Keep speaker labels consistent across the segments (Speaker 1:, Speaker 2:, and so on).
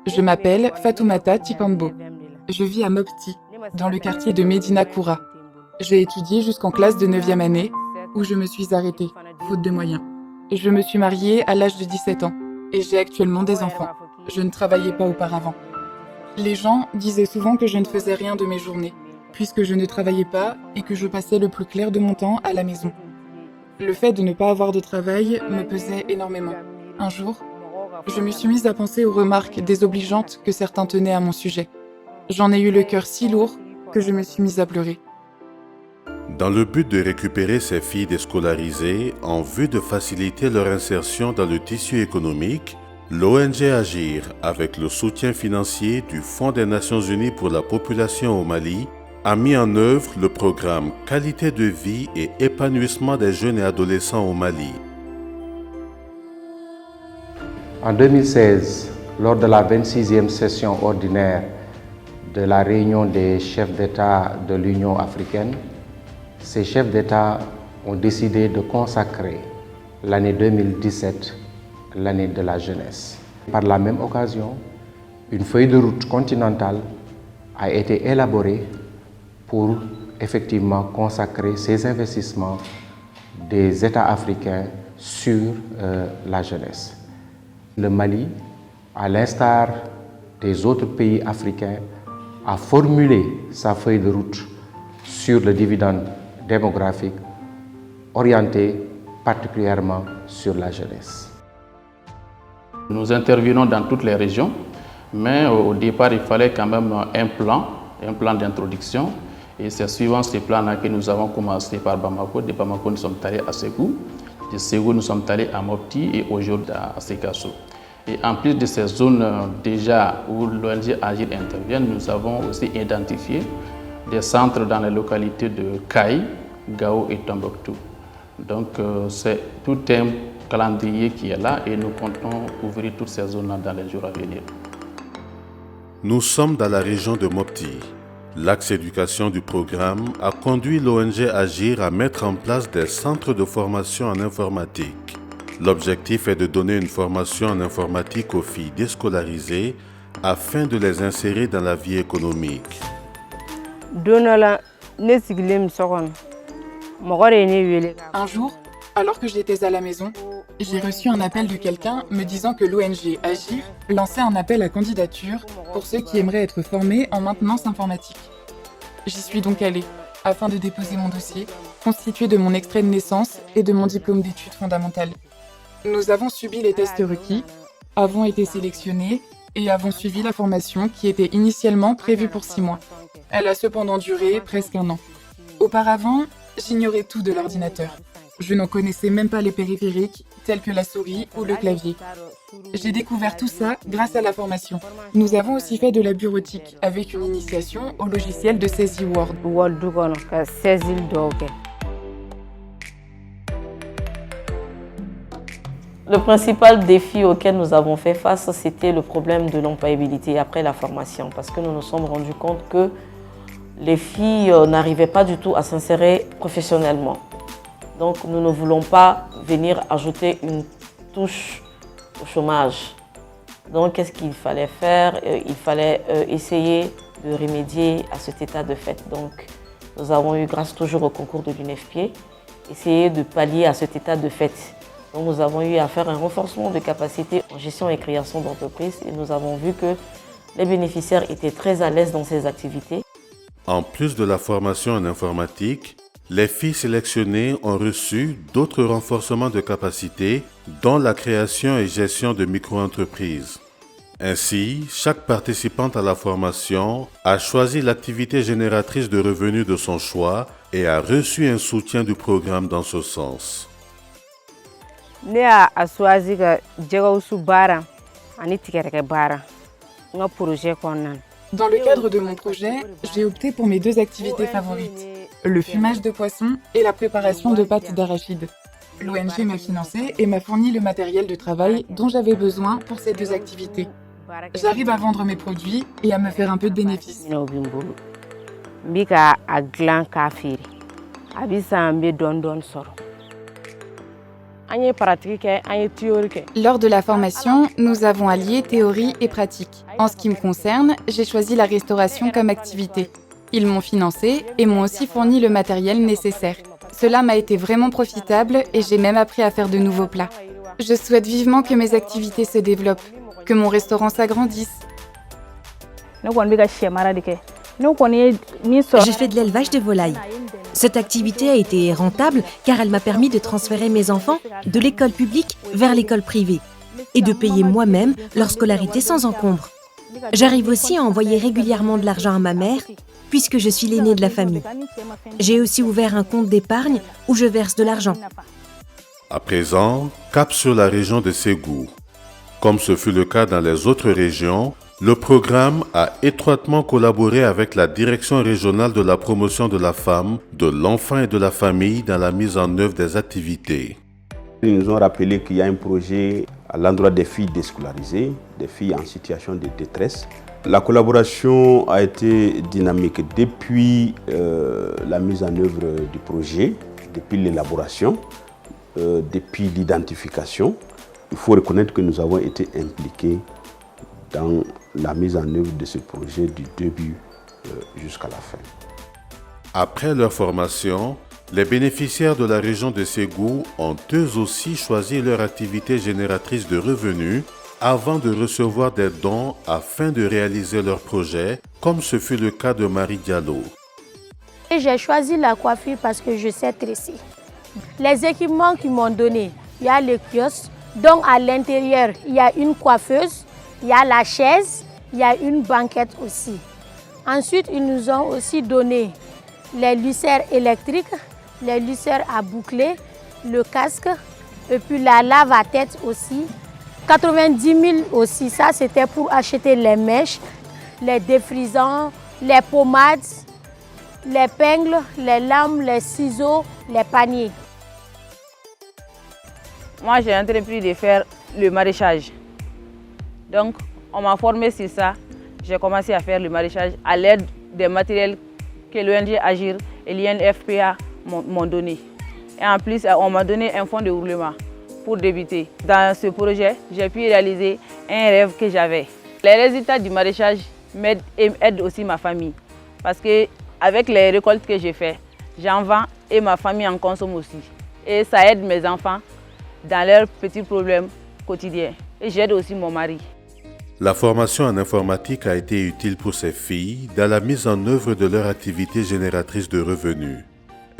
Speaker 1: Je m'appelle Fatoumata Tikambo. Je vis à Mopti, dans le quartier de Medina Koura. J'ai étudié jusqu'en classe de 9e année, où je me suis arrêtée, faute de moyens. Je me suis mariée à l'âge de 17 ans, et j'ai actuellement des enfants. Je ne travaillais pas auparavant. Les gens disaient souvent que je ne faisais rien de mes journées, puisque je ne travaillais pas et que je passais le plus clair de mon temps à la maison. Le fait de ne pas avoir de travail me pesait énormément. Un jour, je me suis mise à penser aux remarques désobligeantes que certains tenaient à mon sujet. J'en ai eu le cœur si lourd que je me suis mise à pleurer.
Speaker 2: Dans le but de récupérer ces filles déscolarisées en vue de faciliter leur insertion dans le tissu économique, l'ONG Agir, avec le soutien financier du Fonds des Nations Unies pour la population au Mali, a mis en œuvre le programme Qualité de vie et épanouissement des jeunes et adolescents au Mali.
Speaker 3: En 2016, lors de la 26e session ordinaire de la réunion des chefs d'État de l'Union africaine, ces chefs d'État ont décidé de consacrer l'année 2017 l'année de la jeunesse. Par la même occasion, une feuille de route continentale a été élaborée pour effectivement consacrer ces investissements des États africains sur la jeunesse. Le Mali, à l'instar des autres pays africains, a formulé sa feuille de route sur le dividende démographique orienté particulièrement sur la jeunesse.
Speaker 4: Nous intervenons dans toutes les régions, mais au départ, il fallait quand même un plan d'introduction. Et c'est suivant ce plan-là que nous avons commencé par Bamako. De Bamako, nous sommes allés à Ségou. De Ségou, nous sommes allés à Mopti et aujourd'hui à Sékasso. Et en plus de ces zones déjà où l'ONG Agir intervient, nous avons aussi identifié des centres dans les localités de Kaï, Gao et Tombouctou. Donc c'est tout un calendrier qui est là et nous comptons ouvrir toutes ces zones dans les jours à venir.
Speaker 2: Nous sommes dans la région de Mopti. L'axe éducation du programme a conduit l'ONG Agir à mettre en place des centres de formation en informatique. L'objectif est de donner une formation en informatique aux filles déscolarisées afin de les insérer dans la vie économique.
Speaker 1: Un jour, alors que j'étais à la maison, j'ai reçu un appel de quelqu'un me disant que l'ONG Agir lançait un appel à candidature pour ceux qui aimeraient être formés en maintenance informatique. J'y suis donc allée afin de déposer mon dossier, constitué de mon extrait de naissance et de mon diplôme d'études fondamentales. Nous avons subi les tests requis, avons été sélectionnés et avons suivi la formation qui était initialement prévue pour 6 mois. Elle a cependant duré presque 1 an. Auparavant, j'ignorais tout de l'ordinateur. Je n'en connaissais même pas les périphériques, tels que la souris ou le clavier. J'ai découvert tout ça grâce à la formation. Nous avons aussi fait de la bureautique, avec une initiation au logiciel de saisie Word.
Speaker 5: Le principal défi auquel nous avons fait face, c'était le problème de l'employabilité après la formation, parce que nous nous sommes rendus compte que les filles n'arrivaient pas du tout à s'insérer professionnellement. Donc nous ne voulons pas venir ajouter une touche au chômage. Donc qu'est-ce qu'il fallait faire? Il fallait essayer de remédier à cet état de fait. Donc nous avons eu, grâce toujours au concours de l'UNFPA, essayé de pallier à cet état de fait. Donc nous avons eu à faire un renforcement de capacité en gestion et création d'entreprises et nous avons vu que les bénéficiaires étaient très à l'aise dans ces activités.
Speaker 2: En plus de la formation en informatique, les filles sélectionnées ont reçu d'autres renforcements de capacité, dont la création et gestion de micro-entreprises. Ainsi, chaque participante à la formation a choisi l'activité génératrice de revenus de son choix et a reçu un soutien du programme dans ce sens.
Speaker 1: Dans le cadre de mon projet, j'ai opté pour mes 2 activités favorites, le fumage de poisson et la préparation de pâtes d'arachide. L'ONG m'a financé et m'a fourni le matériel de travail dont j'avais besoin pour ces 2 activités. J'arrive à vendre mes produits et à me faire un peu de bénéfices. Lors de la formation, nous avons allié théorie et pratique. En ce qui me concerne, j'ai choisi la restauration comme activité. Ils m'ont financé et m'ont aussi fourni le matériel nécessaire. Cela m'a été vraiment profitable et j'ai même appris à faire de nouveaux plats. Je souhaite vivement que mes activités se développent, que mon restaurant s'agrandisse.
Speaker 6: J'ai fait de l'élevage de volailles. Cette activité a été rentable car elle m'a permis de transférer mes enfants de l'école publique vers l'école privée et de payer moi-même leur scolarité sans encombre. J'arrive aussi à envoyer régulièrement de l'argent à ma mère puisque je suis l'aînée de la famille. J'ai aussi ouvert un compte d'épargne où je verse de l'argent.
Speaker 2: À présent, cap sur la région de Ségou. Comme ce fut le cas dans les autres régions, le programme a étroitement collaboré avec la Direction régionale de la promotion de la femme, de l'enfant et de la famille dans la mise en œuvre des activités.
Speaker 7: Ils nous ont rappelé qu'il y a un projet à l'endroit des filles déscolarisées, des filles en situation de détresse. La collaboration a été dynamique depuis la mise en œuvre du projet, depuis l'élaboration, depuis l'identification. Il faut reconnaître que nous avons été impliqués dans la mise en œuvre de ce projet du début jusqu'à la fin.
Speaker 2: Après leur formation, les bénéficiaires de la région de Ségou ont eux aussi choisi leur activité génératrice de revenus avant de recevoir des dons afin de réaliser leur projet, comme ce fut le cas de Marie Diallo.
Speaker 8: J'ai choisi la coiffure parce que je sais tresser. Les équipements qu'ils m'ont donnés, il y a le kiosque, donc à l'intérieur, il y a une coiffeuse, il y a la chaise, il y a une banquette aussi. Ensuite, ils nous ont aussi donné les lucières électriques, les lucières à boucler, le casque, et puis la lave à tête aussi. 90 000 aussi, ça c'était pour acheter les mèches, les défrisants, les pommades, les pingles, les lames, les ciseaux, les paniers.
Speaker 5: Moi, j'ai entrepris de faire le maraîchage. Donc, on m'a formé sur ça. J'ai commencé à faire le maraîchage à l'aide des matériels que l'ONG Agir et l'INFPA m'ont donné. Et en plus, on m'a donné un fonds de roulement pour débuter. Dans ce projet, j'ai pu réaliser un rêve que j'avais. Les résultats du maraîchage m'aident et aident aussi ma famille. Parce qu'avec les récoltes que j'ai faites, j'en vends et ma famille en consomme aussi. Et ça aide mes enfants dans leurs petits problèmes quotidiens. Et j'aide aussi mon mari.
Speaker 2: La formation en informatique a été utile pour ces filles dans la mise en œuvre de leur activité génératrice de revenus.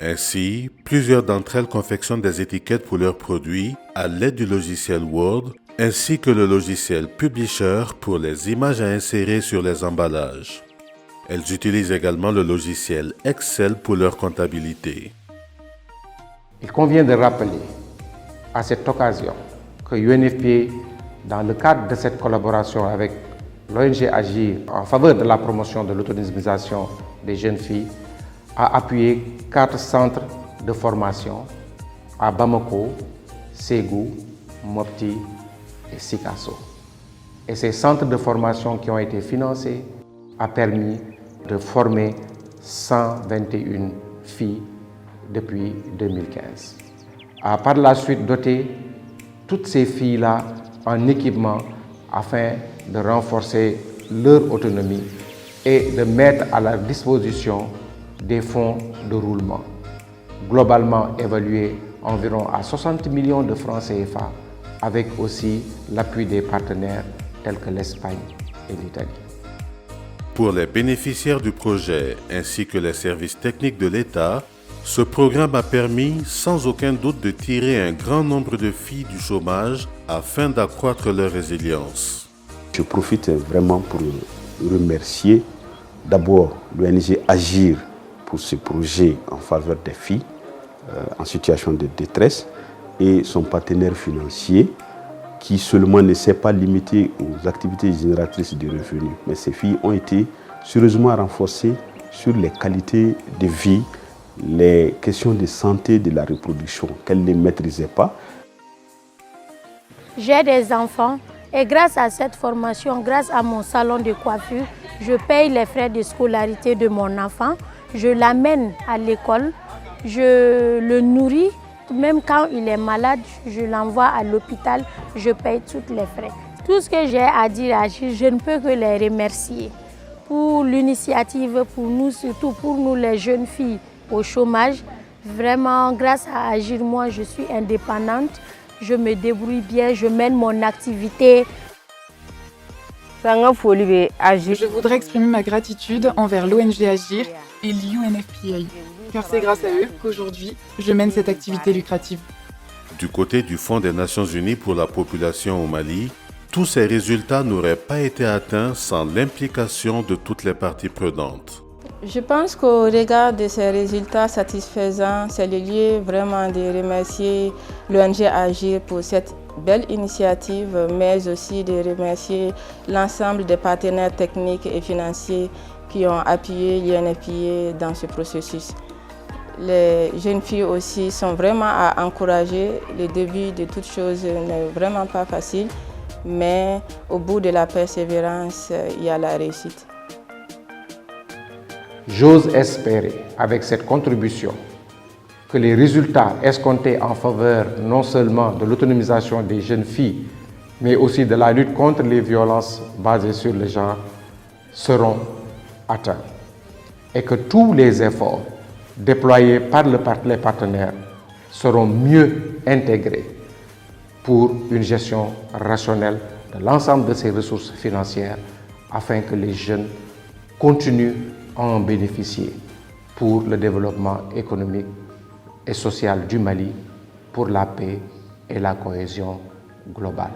Speaker 2: Ainsi, plusieurs d'entre elles confectionnent des étiquettes pour leurs produits à l'aide du logiciel Word, ainsi que le logiciel Publisher pour les images à insérer sur les emballages. Elles utilisent également le logiciel Excel pour leur comptabilité.
Speaker 3: Il convient de rappeler à cette occasion que UNFPA, dans le cadre de cette collaboration avec l'ONG Agir en faveur de la promotion de l'autonomisation des jeunes filles, a appuyé 4 centres de formation à Bamako, Ségou, Mopti et Sikasso. Et ces centres de formation qui ont été financés ont permis de former 121 filles depuis 2015. A par la suite doté toutes ces filles-là en équipement afin de renforcer leur autonomie et de mettre à leur disposition des fonds de roulement, globalement évalués environ à 60 millions de francs CFA, avec aussi l'appui des partenaires tels que l'Espagne et l'Italie.
Speaker 2: Pour les bénéficiaires du projet ainsi que les services techniques de l'État, ce programme a permis sans aucun doute de tirer un grand nombre de filles du chômage afin d'accroître leur résilience.
Speaker 7: Je profite vraiment pour remercier d'abord l'ONG Agir pour ce projet en faveur des filles en situation de détresse et son partenaire financier qui seulement ne s'est pas limité aux activités génératrices de revenus. Mais ces filles ont été sérieusement renforcées sur les qualités de vie, les questions de santé de la reproduction qu'elles ne maîtrisaient pas.
Speaker 8: J'ai des enfants et grâce à cette formation, grâce à mon salon de coiffure, je paye les frais de scolarité de mon enfant, je l'amène à l'école, je le nourris Même quand il est malade, je l'envoie à l'hôpital, je paye tous les frais. Tout ce que j'ai à dire à Agir, je ne peux que les remercier pour l'initiative, pour nous, surtout pour nous les jeunes filles au chômage. Vraiment, grâce à Agir, moi je suis indépendante, je me débrouille bien, je mène mon activité.
Speaker 1: Je voudrais exprimer ma gratitude envers l'ONG Agir et l'UNFPA, car c'est grâce à eux qu'aujourd'hui, je mène cette activité lucrative.
Speaker 2: Du côté du Fonds des Nations Unies pour la population au Mali, tous ces résultats n'auraient pas été atteints sans l'implication de toutes les parties prenantes.
Speaker 9: Je pense qu'au regard de ces résultats satisfaisants, c'est le lieu vraiment de remercier l'ONG Agir pour cette belle initiative, mais aussi de remercier l'ensemble des partenaires techniques et financiers qui ont appuyé l'UNFPA dans ce processus. Les jeunes filles aussi sont vraiment à encourager. Le début de toute chose n'est vraiment pas facile, mais au bout de la persévérance, il y a la réussite.
Speaker 3: J'ose espérer, avec cette contribution, que les résultats escomptés en faveur non seulement de l'autonomisation des jeunes filles, mais aussi de la lutte contre les violences basées sur le genre seront atteints et que tous les efforts déployés par les partenaires seront mieux intégrés pour une gestion rationnelle de l'ensemble de ces ressources financières afin que les jeunes continuent à en bénéficier pour le développement économique et social du Mali, pour la paix et la cohésion globale.